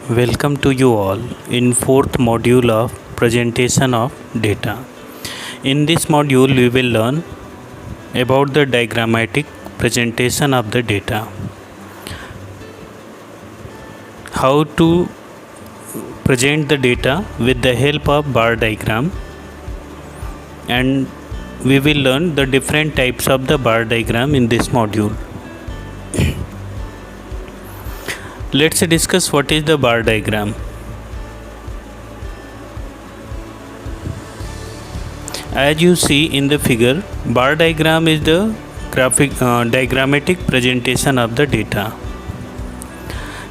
Welcome to you all in fourth module of presentation of data. In this module we will learn about the diagrammatic presentation of the data. How to present the data with the help of bar diagram, and we will learn the different types of the bar diagram in this module. Let's discuss what is the bar diagram. As you see in the figure, bar diagram is the diagrammatic presentation of the data.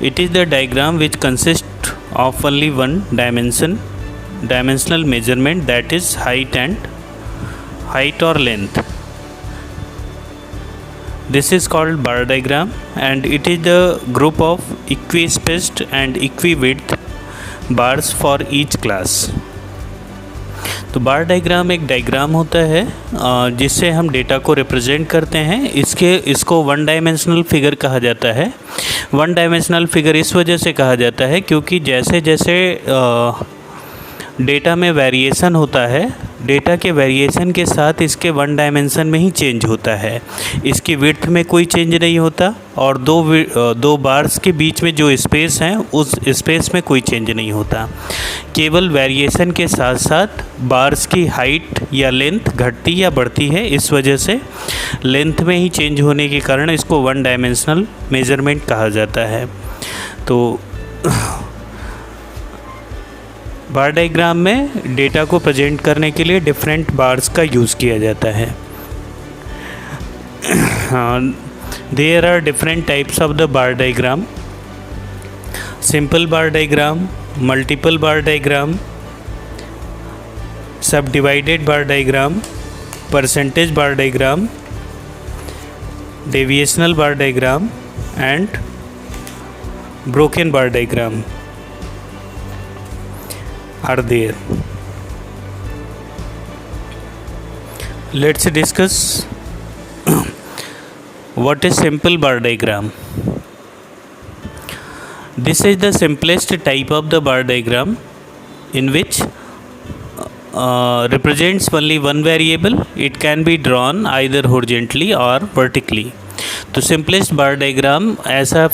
It is the diagram which consists of only one dimensional measurement, that is height or length. This is called bar diagram, and it is the group of equispaced and equiwidth bars for each class. तो बार diagram एक diagram होता है जिससे हम data को represent करते हैं। इसको वन डायमेंशनल फिगर कहा जाता है। वन डायमेंशनल फिगर इस वजह से कहा जाता है क्योंकि जैसे जैसे डेटा में वेरिएशन होता है, डेटा के वेरिएशन के साथ इसके वन डायमेंशन में ही चेंज होता है। इसकी विड्थ में कोई चेंज नहीं होता और दो बार्स के बीच में जो स्पेस है उस स्पेस में कोई चेंज नहीं होता। केवल वेरिएशन के साथ साथ बार्स की हाइट या लेंथ घटती या बढ़ती है। इस वजह से लेंथ में ही चेंज होने के कारण इसको वन डायमेंशनल मेजरमेंट कहा जाता है। तो बार डायग्राम में डेटा को प्रेजेंट करने के लिए डिफरेंट बार्स का यूज़ किया जाता है। There are different types of the bar diagram: simple bar diagram, multiple bar diagram, sub divided bar diagram, percentage bar diagram, deviational bar diagram and broken bar diagram are there. Let's discuss what is simple bar diagram. This is the simplest type of the bar diagram in which represents only one variable. It can be drawn either horizontally or vertically. तो simplest बार diagram ऐसा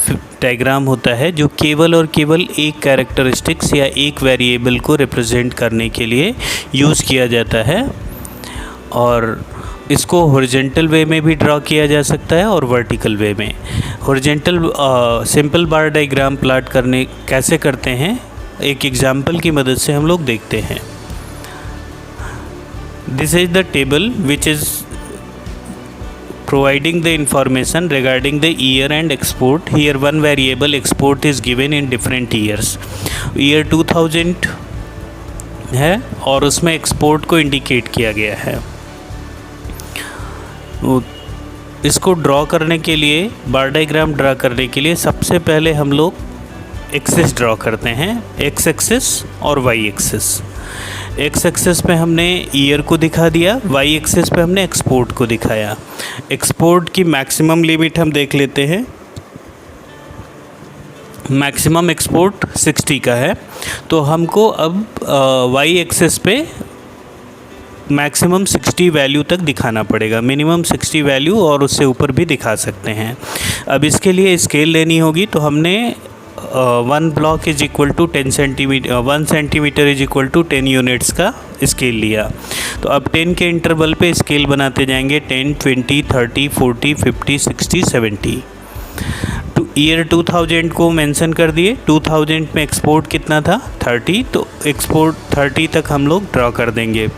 diagram होता है जो केवल और केवल एक characteristics या एक वेरिएबल को रिप्रेजेंट करने के लिए यूज़ किया जाता है, और इसको हॉरिजॉन्टल वे में भी ड्रॉ किया जा सकता है और वर्टिकल वे में। Horizontal simple bar diagram plot करने कैसे करते हैं, एक एग्जांपल की मदद से हम लोग देखते हैं। This is the table which is providing the information regarding the year and export. Here one variable export is given in different years. Year 2000 है और उसमें एक्सपोर्ट को इंडिकेट किया गया है। इसको ड्रॉ करने के लिए, बार डायग्राम ड्रॉ करने के लिए सबसे पहले हम लोग एक्सिस ड्रॉ करते हैं, एक्स एक्सिस और वाई एक्सिस। एक्स एक्सिस पे हमने ईयर को दिखा दिया, वाई एक्सिस पे हमने एक्सपोर्ट को दिखाया। एक्सपोर्ट की मैक्सिमम लिमिट हम देख लेते हैं। मैक्सिमम एक्सपोर्ट 60 का है, तो हमको अब वाई एक्सिस पे मैक्सिमम 60 वैल्यू तक दिखाना पड़ेगा। मिनिमम 60 वैल्यू और उससे ऊपर भी दिखा सकते हैं। अब इसके लिए स्केल लेनी होगी, तो हमने 1 block is equal to 10 centimetre, 1 centimetre is equal to 10 units का स्केल लिया। तो अब 10 के इंटरवल पे स्केल बनाते जाएंगे, 10, 20, 30, 40, 50, 60, 70। तो ईयर 2000 को मेंशन कर दिए। 2000 में एक्सपोर्ट कितना था, 30, तो एक्सपोर्ट 30 तक हम लोग ड्रॉ कर देंगे।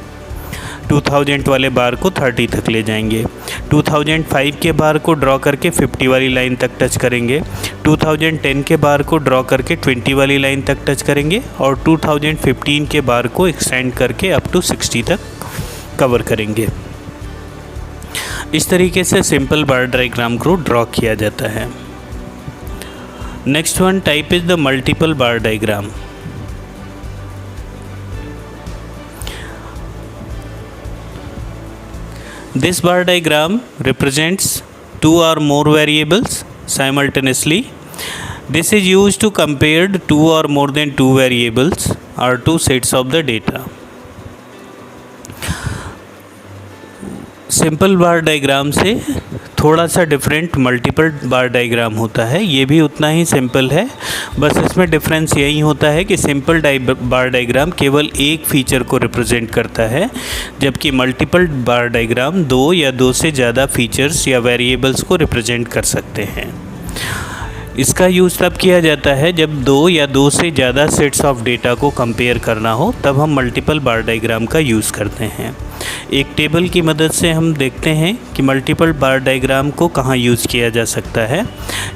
2000 वाले बार को 30 तक ले जाएंगे। 2005 के बार को ड्रॉ करके 50 वाली लाइन तक टच करेंगे। 2010 के बार को ड्रॉ करके 20 वाली लाइन तक टच करेंगे, और 2015 के बार को एक्सटेंड करके अप टू 60 तक कवर करेंगे। इस तरीके से सिंपल बार डायग्राम को ड्रॉ किया जाता है। Next one type is the multiple bar diagram. This bar diagram represents two or more variables simultaneously. This is used to compare two or more than two variables or two sets of the data. Simple bar diagram से थोड़ा सा different multiple bar diagram होता है, ये भी उतना ही simple है, बस इसमें डिफरेंस यही होता है कि सिंपल बार डायग्राम केवल एक फीचर को रिप्रेजेंट करता है, जबकि मल्टीपल बार डायग्राम दो या दो से ज़्यादा फीचर्स या वेरिएबल्स को रिप्रेजेंट कर सकते हैं। इसका यूज़ तब किया जाता है जब दो या दो से ज़्यादा सेट्स ऑफ डेटा को कंपेयर करना हो, तब हम मल्टीपल बार डायग्राम का यूज़ करते हैं। एक टेबल की मदद से हम देखते हैं कि मल्टीपल बार डायग्राम को कहाँ यूज़ किया जा सकता है।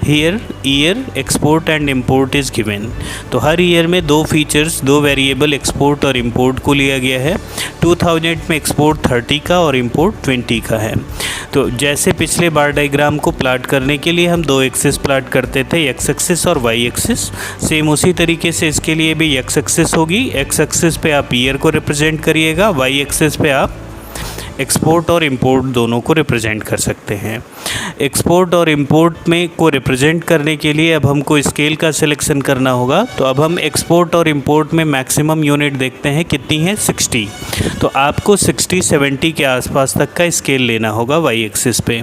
Here year export and import is given. तो हर ईयर में दो फीचर्स, दो वेरिएबल एक्सपोर्ट और इंपोर्ट को लिया गया है। 2000 में एक्सपोर्ट 30 का और इंपोर्ट 20 का है। तो जैसे पिछले बार डायग्राम को प्लाट करने के लिए हम दो एक्सिस प्लाट करते थे, एक्स एक्सिस और वाई एक्सिस, सेम उसी तरीके से इसके लिए भी एक्स एक्सिस होगी। एक्स एक्सिस पे आप ईयर को रिप्रेजेंट करिएगा, वाई एक्सिस पे आप एक्सपोर्ट और इंपोर्ट दोनों को रिप्रेजेंट कर सकते हैं। एक्सपोर्ट और इंपोर्ट में को रिप्रेजेंट करने के लिए अब हमको स्केल का सिलेक्शन करना होगा। तो अब हम एक्सपोर्ट और इंपोर्ट में मैक्सिमम यूनिट देखते हैं कितनी है, 60। तो आपको 60-70 के आसपास तक का स्केल लेना होगा वाई एक्सिस पे।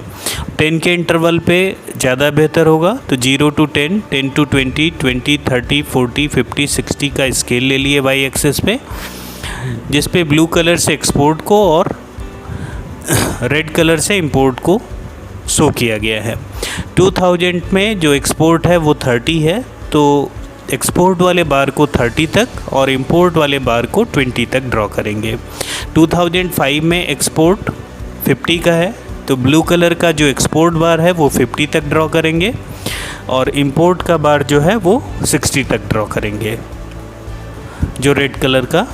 10 के इंटरवल पे ज़्यादा बेहतर होगा, तो 0 to 10, 10 to 20, 20, 30, 40, 50, 60 का स्केल ले लिए वाई एक्सिस पे, जिस पे ब्लू कलर से एक्सपोर्ट को और रेड कलर से इंपोर्ट को शो किया गया है। 2000 में जो एक्सपोर्ट है वो 30 है, तो एक्सपोर्ट वाले बार को 30 तक और इंपोर्ट वाले बार को 20 तक ड्रॉ करेंगे। 2005 में एक्सपोर्ट 50 का है, तो ब्लू कलर का जो एक्सपोर्ट बार है वो 50 तक ड्रॉ करेंगे और इंपोर्ट का बार जो है वो 60 तक ड्रॉ करेंगे, जो रेड कलर का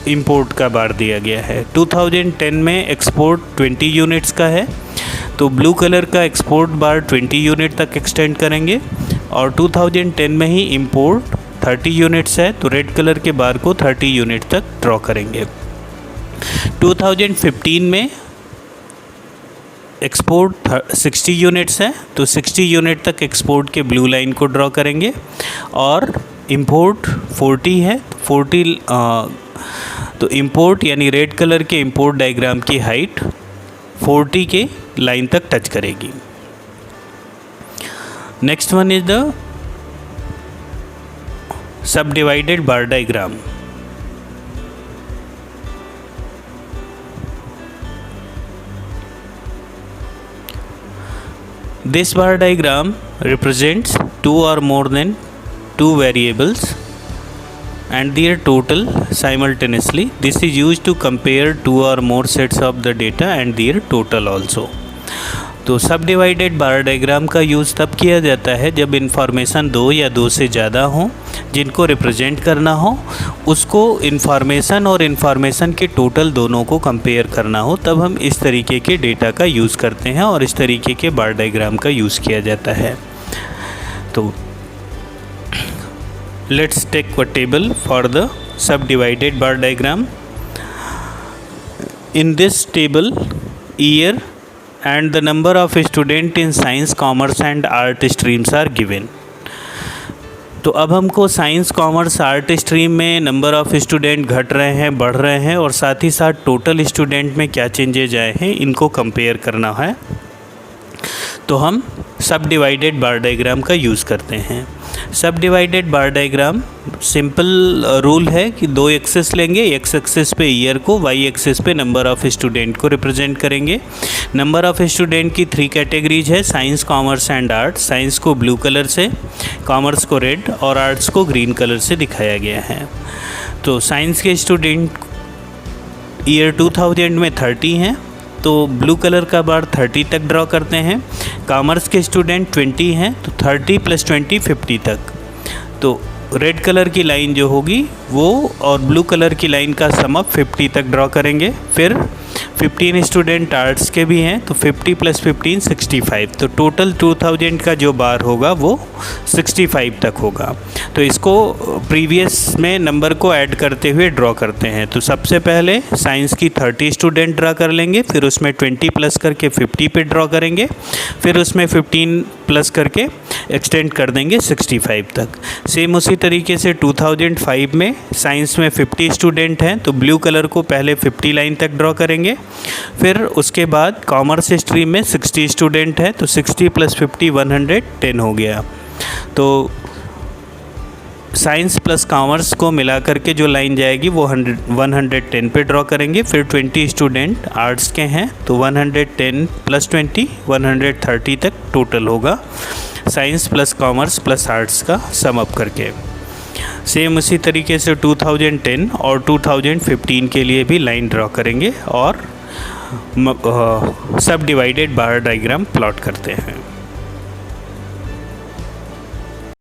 इंपोर्ट का बार दिया गया है। 2010 में एक्सपोर्ट 20 यूनिट्स का है, तो ब्लू कलर का एक्सपोर्ट बार 20 यूनिट तक एक्सटेंड करेंगे और 2010 में ही इंपोर्ट 30 यूनिट्स है, तो रेड कलर के बार को 30 यूनिट तक ड्रॉ करेंगे। 2015 में एक्सपोर्ट 60 यूनिट्स है, तो 60 यूनिट तक एक्सपोर्ट के ब्लू लाइन को ड्रॉ करेंगे और इंपोर्ट 40 है, 40 तो इंपोर्ट यानी रेड कलर के इंपोर्ट डायग्राम की हाइट 40 के लाइन तक टच करेगी। Next one is the sub divided bar diagram. This bar diagram represents two or more than two variables and their total simultaneously. This is used to compare two or more sets of the data and their total also. तो सब divided bar diagram का use तब किया जाता है जब information दो या दो से ज़्यादा हो जिनको रिप्रेजेंट करना हो, उसको इन्फॉर्मेशन और इन्फॉर्मेशन के टोटल दोनों को कंपेयर करना हो, तब हम इस तरीके के डेटा का यूज़ करते हैं और इस तरीके के बार डायग्राम का यूज़ किया जाता है। तो let's take a table for the sub divided bar diagram. In this table year and the number of student in science, commerce and art streams are given. तो अब हमको साइंस, कॉमर्स, आर्ट स्ट्रीम में number of student घट रहे हैं, बढ़ रहे हैं और साथ ही साथ टोटल स्टूडेंट में क्या चेंजेज आए हैं, इनको कंपेयर करना है। तो हम सब डिवाइडेड बार डायग्राम का यूज़ करते हैं। सब divided bar diagram simple rule है कि दो एक्सेस लेंगे, एक्स एक्सेस पे ईयर को, वाई एक्सेस पे नंबर ऑफ़ स्टूडेंट को रिप्रेजेंट करेंगे। नंबर ऑफ़ स्टूडेंट की 3 कैटेगरीज है, science, commerce and art. Science को ब्लू कलर से, कॉमर्स को रेड और आर्ट्स को ग्रीन कलर से दिखाया गया है। तो साइंस के स्टूडेंट ईयर 2000 में 30 हैं, तो ब्लू कलर का बार 30 तक ड्रॉ करते हैं। कॉमर्स के स्टूडेंट 20 हैं, तो 30 + 20 50 तक। तो रेड कलर की लाइन जो होगी वो और ब्लू कलर की लाइन का सम अप 50 तक ड्रॉ करेंगे। फिर 15 स्टूडेंट आर्ट्स के भी हैं, तो 50 + 15 65। तो टोटल 2000 का जो बार होगा वो 65 तक होगा। तो इसको प्रीवियस में नंबर को ऐड करते हुए ड्रॉ करते हैं। तो सबसे पहले साइंस की 30 स्टूडेंट ड्रा कर लेंगे, फिर उसमें 20 प्लस करके 50 पे ड्रॉ करेंगे, फिर उसमें 15 प्लस करके एक्सटेंड कर देंगे 65 तक। सेम उसी तरीके से 2005 में साइंस में 50 स्टूडेंट हैं तो ब्लू कलर को पहले 50 लाइन तक ड्रॉ करेंगे। फिर उसके बाद कॉमर्स स्ट्रीम में 60 स्टूडेंट हैं तो 60 + 50 110 हो गया। तो साइंस प्लस कॉमर्स को मिला करके जो लाइन जाएगी वो 110 पे ड्रॉ करेंगे। फिर 20 स्टूडेंट आर्ट्स के हैं तो 110 + 20 130 तक टोटल होगा science plus commerce plus arts का सम अप करके। सेम उसी तरीके से 2010 और 2015 के लिए भी लाइन ड्रॉ करेंगे और सब डिवाइडेड बार डायग्राम प्लॉट करते हैं।